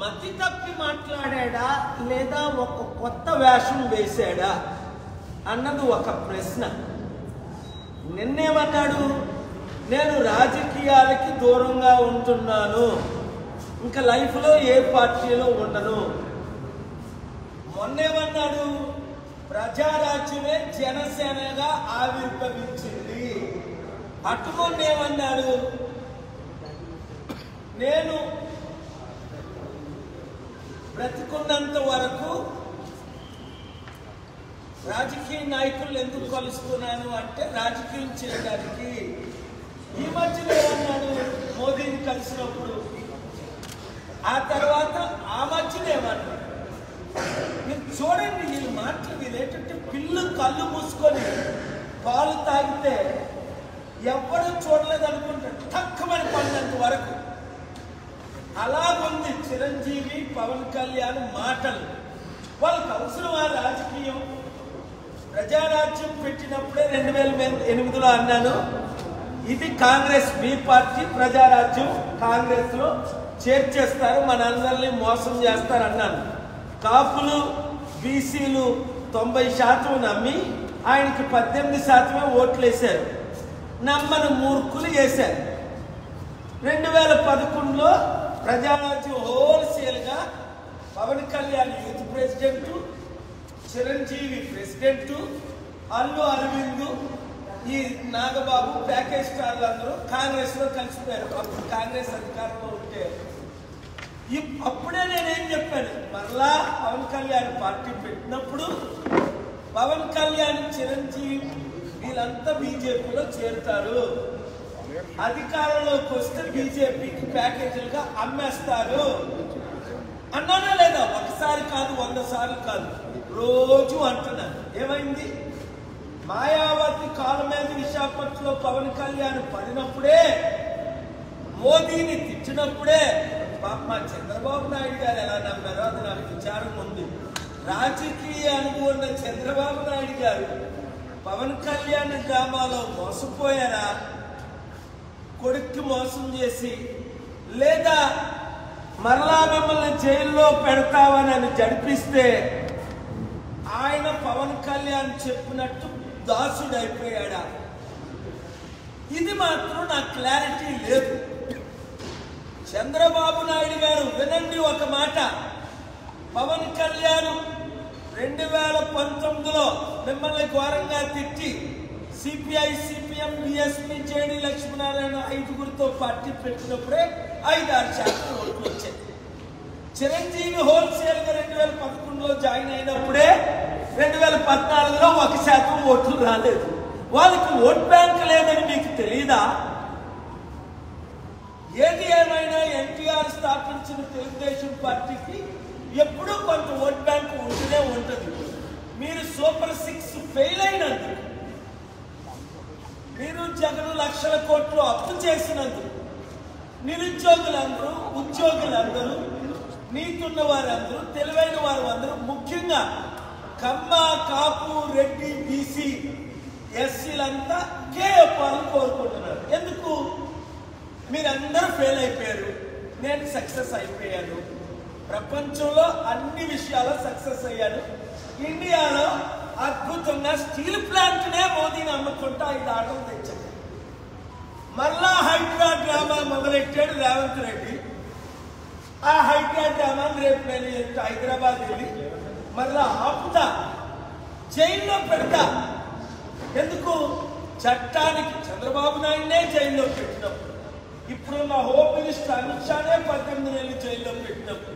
మతి తప్పి మాట్లాడా లేదా ఒక కొత్త వేషం వేశాడా అన్నది ఒక ప్రశ్న. నిన్నేమన్నాడు? నేను రాజకీయాలకి దూరంగా ఉంటున్నాను, ఇంకా లైఫ్లో ఏ పార్టీలో ఉండను. మొన్నేమన్నాడు? ప్రజారాజ్యమే జనసేనగా ఆవిర్భవించింది. అటుకొన్నేమన్నాడు? నేను బ్రతికున్నంత వరకు రాజకీయ నాయకులు ఎందుకు కలుస్తున్నాను అంటే రాజకీయం చేయడానికి. ఈ మధ్యలో ఏమన్నాడు? మోదీని కలిసినప్పుడు. ఆ తర్వాత ఆ మధ్యలో ఏమన్నాడు? మీరు చూడండి, వీళ్ళు మాటలు వీళ్ళేంటంటే పిల్లు కళ్ళు మూసుకొని పాలు తాగితే ఎవరు చూడలేదు అనుకుంటారు, తక్కువని పడినంత వరకు. అలాగుంది చిరంజీవి పవన్ కళ్యాణ్ మాటలు. వాళ్ళకి అవసరమా రాజకీయం? ప్రజారాజ్యం పెట్టినప్పుడే 2008లో అన్నాను, ఇది కాంగ్రెస్ బి పార్టీ, ప్రజారాజ్యం కాంగ్రెస్ లో చేర్చేస్తారు, మనందరినీ మోసం చేస్తారు అన్నాను. కాపులు బీసీలు 90% నమ్మి ఆయనకి 18% ఓట్లు వేశారు. నమ్మని మూర్ఖులు వేశారు. 2011లో ప్రజారాజ్యం హోల్సేల్గా Pawan Kalyan youth president, Chiranjeevi president, Allu Aravind, ఈ నాగబాబు ప్యాకేజ్ స్టార్లు అందరూ కాంగ్రెస్ లో కలిసిపోయారు. అప్పుడు కాంగ్రెస్ అధికారంలో ఉంటే అప్పుడే నేనేం చెప్పాను, మరలా పవన్ కళ్యాణ్ పార్టీ పెట్టినప్పుడు పవన్ కళ్యాణ్ చిరంజీవి వీళ్ళంతా బీజేపీలో చేరుతారు, అధికారంలోకి వస్తే బీజేపీకి ప్యాకేజీలుగా అమ్మేస్తారు అన్నానా లేదా? ఒకసారి కాదు, 100 సార్లు కాదు, రోజు అంటున్నాను. ఏమైంది? మాయావతి కాళ్ళ మీద విశాఖపట్నంలో పవన్ కళ్యాణ్ పడినప్పుడే, మోదీని తిట్టినప్పుడే మా చంద్రబాబు నాయుడు గారు ఎలా నమ్మారో అది నాకు విచారం ఉంది. రాజకీయ అనుభవం ఉన్న చంద్రబాబు నాయుడు గారు పవన్ కళ్యాణ్ డ్రామాలో మోసపోయారా? కొడుక్కి మోసం చేసి, లేదా మరలా మిమ్మల్ని జైల్లో పెడతామని జడిపిస్తే ఆయన పవన్ కళ్యాణ్ చెప్పినట్టు దాసుడు అయిపోయాడా? ఇది మాత్రం నాకు క్లారిటీ లేదు. చంద్రబాబు నాయుడు గారు వినండి ఒక మాట, పవన్ కళ్యాణ్ 2019లో మిమ్మల్ని ఘోరంగా తిట్టి CPI, CPM, BSP, JD Lakshminarayana 5గురితో పార్టీ పెట్టినప్పుడే 5-6% ఓట్లు వచ్చాయి. చిరంజీవి హోల్సేల్ గా 2011లో జాయిన్ అయినప్పుడే 2014లో 1% ఓట్లు రాలేదు. వాళ్ళకి ఓట్ బ్యాంక్ లేదని మీకు తెలీదా? ఏది ఏమైనా ఎన్టీఆర్ స్థాపించిన తెలుగుదేశం పార్టీకి ఎప్పుడూ కొంత ఓట్ బ్యాంక్ ఉంటూనే ఉంటుంది. మీరు సూపర్ 6 ఫెయిల్ అయినందుకు, మీరు జగన్ లక్షల కోట్లు అప్పు చేసినందుకు, నిరుద్యోగులందరూ, ఉద్యోగులందరూ, నీతున్న వారందరూ, తెలివైన వారు అందరూ, ముఖ్యంగా కమ్మ, కాపు, రెడ్డి, బీసీ, ఎస్సీలంతా కేఎఫ్ఆర్ను కోరుకుంటున్నారు. ఎందుకు? మీరందరూ ఫెయిల్ అయిపోయారు, నేను సక్సెస్ అయిపోయాను. ప్రపంచంలో అన్ని విషయాల్లో సక్సెస్ అయ్యాను. ఇండియాలో అద్భుతంగా స్టీల్ ప్లాంట్నే మోదీని అమ్ముకుంటా 5 ఆటలు తెచ్చాను. మళ్ళా హైడ్రా డ్రామా మొదలెట్టాడు రేవంత్ రెడ్డి. ఆ హైడ్రా డ్రామాని రేపు నేను హైదరాబాద్ వెళ్ళి మళ్ళా ఆపుతా, జైల్లో పెడతా. ఎందుకు? చట్టానికి చంద్రబాబు నాయుడునే జైల్లో పెట్టినప్పుడు, ఇప్పుడు మా హోమ్ మినిస్టర్ అమిత్ షానే 18 నెలలు జైల్లో పెట్టినప్పుడు,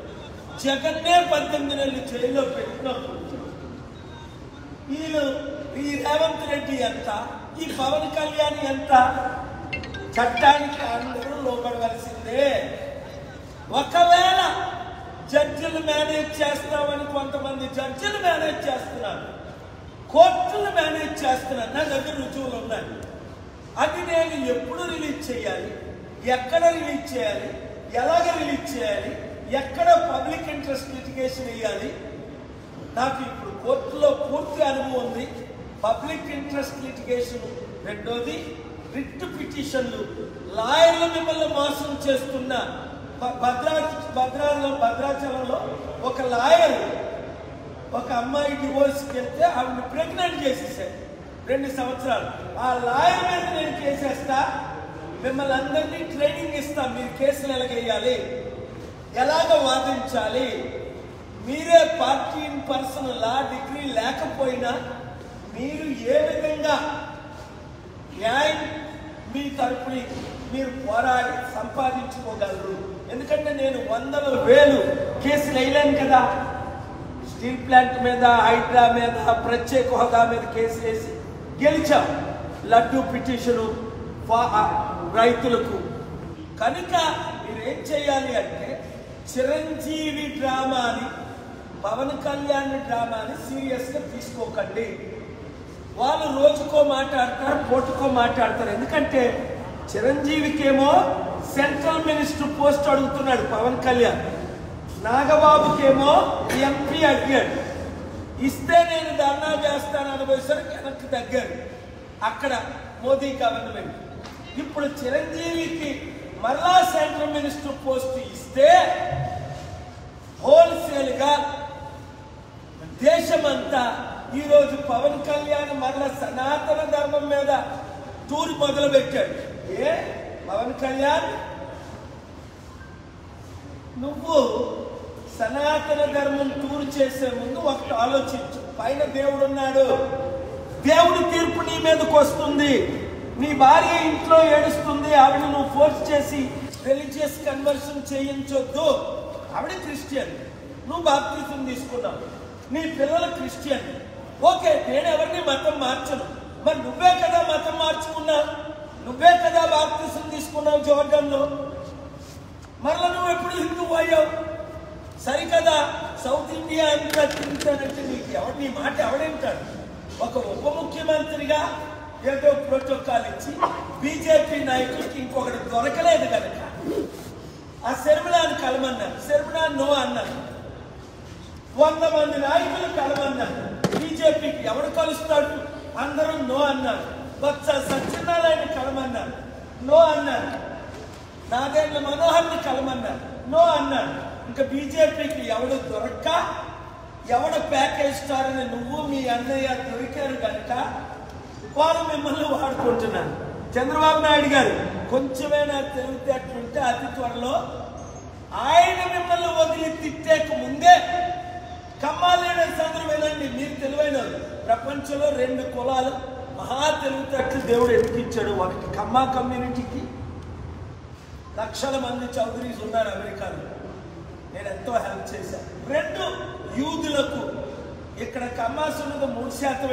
జగన్నే 18 నెలలు జైల్లో పెట్టినప్పుడు, వీళ్ళు ఈ రేవంత్ రెడ్డి ఎంత, ఈ పవన్ కళ్యాణ్ ఎంత? చట్టానికి అందరూ లోబడవలసిందే. ఒకవేళ జడ్జిలు మేనేజ్ చేస్తామని కొంతమంది జడ్జిలు మేనేజ్ చేస్తున్నారు, కోర్టులు మేనేజ్ చేస్తున్నారు. నా దగ్గర రుజువులు ఉన్నాయి. అది నేను ఎప్పుడు రిలీజ్ చేయాలి, ఎక్కడ రిలీజ్ చేయాలి, ఎలాగ రిలీజ్ చేయాలి, ఎక్కడ పబ్లిక్ ఇంట్రెస్ట్ లిటిగేషన్ వేయాలి, నాకు ఇప్పుడు కోర్టులో పూర్తి అనుభవం ఉంది. పబ్లిక్ ఇంట్రెస్ట్ లిటిగేషన్, రెండోది రిట్ పిటిషన్లు, లాయర్లు మిమ్మల్ని మోసం చేస్తున్న భద్రాచలంలో ఒక లాయర్ ఒక అమ్మాయి డివోర్స్కి వెళ్తే ఆవిడ ప్రెగ్నెంట్ చేసేసాడు 2 సంవత్సరాలు. ఆ లాయర్ మీద నేను కేసేస్తా, మిమ్మల్ని అందరినీ ట్రైనింగ్ ఇస్తా, మీరు కేసులు ఎలాగేయాలి, ఎలాగ వాదించాలి, మీరే party in person law degree లేకపోయినా మీరు ఏ విధంగా న్యాయం మీ తరపుని మీరు పోరాడి సంపాదించుకోగలరు. ఎందుకంటే నేను 100,000 కేసులు వేయలేను కదా. స్టీల్ ప్లాంట్ మీద, హైడ్రా మీద, ప్రత్యేక హోదా మీద కేసులు వేసి గెలిచాం. లడ్డూ పిటిషను రైతులకు. కనుక మీరేం చేయాలి అంటే చిరంజీవి డ్రామాని, పవన్ కళ్యాణ్ డ్రామాని సీరియస్గా తీసుకోకండి. వాళ్ళు రోజుకో మాట్లాడతారు, పూటకో మాట్లాడతారు. ఎందుకంటే చిరంజీవికేమో సెంట్రల్ మినిస్టర్ పోస్ట్ అడుగుతున్నాడు పవన్ కళ్యాణ్, నాగబాబుకేమో ఎంపీ అడిగాడు. ఇస్తే నేను ధర్నా చేస్తాను అనుభవిసరికి వెనక్కి తగ్గాడు అక్కడ మోదీ గవర్నమెంట్. ఇప్పుడు చిరంజీవికి మరలా సెంట్రల్ మినిస్టర్ పోస్ట్ ఇస్తే హోల్సేల్గా దేశమంతా ఈరోజు పవన్ కళ్యాణ్ మరలా సనాతన ధర్మం మీద టూర్ మొదలు పెట్టాడు. పవన్ కళ్యాణ్, నువ్వు సనాతన ధర్మం టూర్ చేసే ముందు ఒకటి ఆలోచించు. పైన దేవుడు ఉన్నాడు, దేవుడి తీర్పు నీ మీదకి వస్తుంది. నీ భార్య ఇంట్లో ఏడుస్తుంది, ఆవిడ నువ్వు ఫోర్స్ చేసి రిలీజియస్ కన్వర్షన్ చేయించొద్దు. ఆవిడ క్రిస్టియన్, నువ్వు బాప్తిజం తీసుకున్నావు, నీ పిల్లలు క్రిస్టియన్. ఓకే, నేను ఎవరిని మతం మార్చను. మరి నువ్వే కదా మతం మార్చుకున్నావు, నువ్వే కదా బాప్తిజం తీసుకున్నావు జోర్డన్లో. మరలా నువ్వు ఎప్పుడు హిందువు అయ్యావు? సరికదా, సౌత్ ఇండియా అంతా తిరుగుతానంటే నీకు ఎవరు, నీ మాట ఎవడేంటాడు? ఒక ఉప ముఖ్యమంత్రిగా ఏదో ప్రోటోకాల్ ఇచ్చి బీజేపీ నాయకుడికి ఇంకొకటి దొరకలేదు కనుక ఆ శర్మిలాని కలమన్నారు. శర్మిలా నో అన్నారు. 100 మంది నాయకులు కలమన్నారు. బీజేపీకి ఎవడు కలుస్తాడు? అందరూ నో అన్నారు. బొత్స సత్యనారాయణ కలమన్నారు, నో అన్నారు. నాదేళ్ల మనోహర్ని కలమన్నారు, నో అన్నారు. ఇంకా బీజేపీకి ఎవడు దొరక్క, ఎవడు ప్యాకేజ్ స్టార్ అని నువ్వు మీ అన్నయ్య దొరికారు కనుక వాళ్ళు మిమ్మల్ని వాడుకుంటున్నారు. చంద్రబాబు నాయుడు గారు కొంచెమైనా తెలివితేటలుంటే అతి త్వరలో ఆయన మిమ్మల్ని వదిలి తిట్టేక ముందే కమ్మా లీడర్స్ అందరూ వినండి, మీరు తెలివైన ప్రపంచంలో 2 కులాలు మహా తెలివితేటలు దేవుడు ఎదిగించాడు. ఒకటి కమ్మా కమ్యూనిటీకి, లక్షల మంది చౌదరీస్ ఉన్నారు అమెరికాలో, నేను ఎంతో హెల్ప్ చేశాను. 2 యూదులకు, ఇక్కడ కమ్మాస్ ఉన్నది 3%